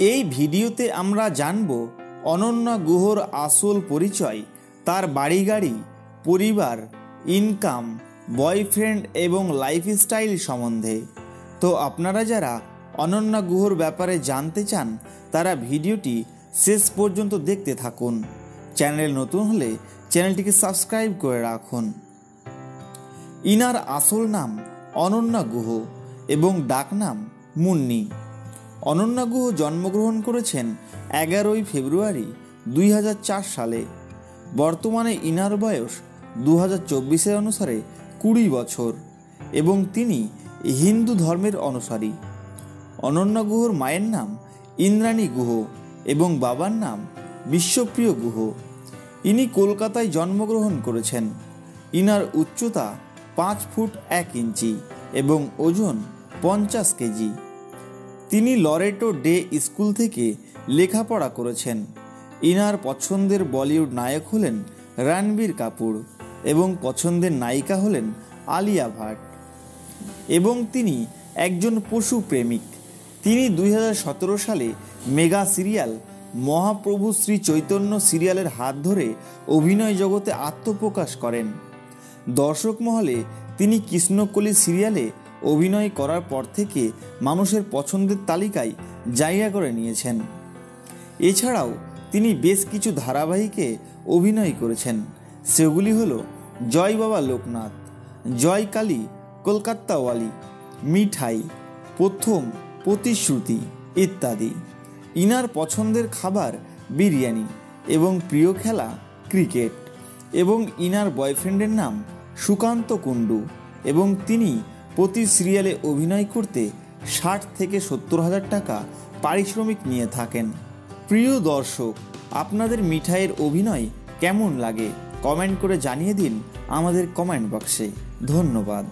এই ভিডিওতে আমরা জানব অনন্যা গুহর আসল পরিচয়, তার বাড়ি গাড়ি, পরিবার, ইনকাম, বয়ফ্রেন্ড এবং লাইফস্টাইল সম্বন্ধে। তো আপনারা যারা অনন্যা গুহর ব্যাপারে জানতে চান তারা ভিডিওটি শেষ পর্যন্ত দেখতে থাকুন। চ্যানেল নতুন হলে চ্যানেলটিকে সাবস্ক্রাইব করে রাখুন। ইনার আসল নাম অনন্যা গুহ এবং ডাকনাম মুন্নি। অনন্যা গুহ জন্মগ্রহণ করেছেন 11ই ফেব্রুয়ারি 2004 সালে। বর্তমানে ইনার বয়স 2024 অনুসারে 20 বছর এবং তিনি হিন্দু ধর্মের অনুসারী। অনন্যা গুহর মায়ের নাম ইন্দ্রাণী গুহ এবং বাবার নাম বিশ্বপ্রিয় গুহ। ইনি কলকাতায় জন্মগ্রহণ করেছেন। ইনার উচ্চতা 5 ফুট 1 ইঞ্চি এবং ওজন 50 কেজি। তিনি লরেটো ডে স্কুল থেকে লেখাপড়া করেছেন। ইনার পছন্দের বলিউড নায়ক হলেন রণবীর কাপুর এবং পছন্দের নায়িকা হলেন আলিয়া ভাট এবং তিনি একজন পশু প্রেমিক। তিনি 2017 সালে মেগা সিরিয়াল মহাপ্রভু শ্রী চৈতন্য সিরিয়ালের হাত ধরে অভিনয় জগতে আত্মপ্রকাশ করেন। দর্শক মহলে তিনি কৃষ্ণকলি সিরিয়ালে অভিনয় করার পর থেকে মানুষের পছন্দের তালিকায় জায়গা করে নিয়েছেন। এছাড়াও তিনি বেশ কিছু ধারাবাহিকে অভিনয় করেছেন। সেগুলি হল জয় বাবা লোকনাথ, জয় কালী, কলকাতাওয়ালি, মিঠাই, প্রথম, প্রতিশ্রুতি ইত্যাদি। ইনার পছন্দের খাবার বিরিয়ানি এবং প্রিয় খেলা ক্রিকেট এবং ইনার বয়ফ্রেন্ডের নাম সুকান্ত কুণ্ডু এবং তিনি প্রতি সিরিয়ালে অভিনয় করতে 60 থেকে 70 হাজার টাকা পারিশ্রমিক নিয়ে থাকেন। প্রিয় দর্শক, আপনাদের মিঠাইয়ের অভিনয় কেমন লাগে কমেন্ট করে জানিয়ে দিন আমাদের কমেন্ট বক্সে। ধন্যবাদ।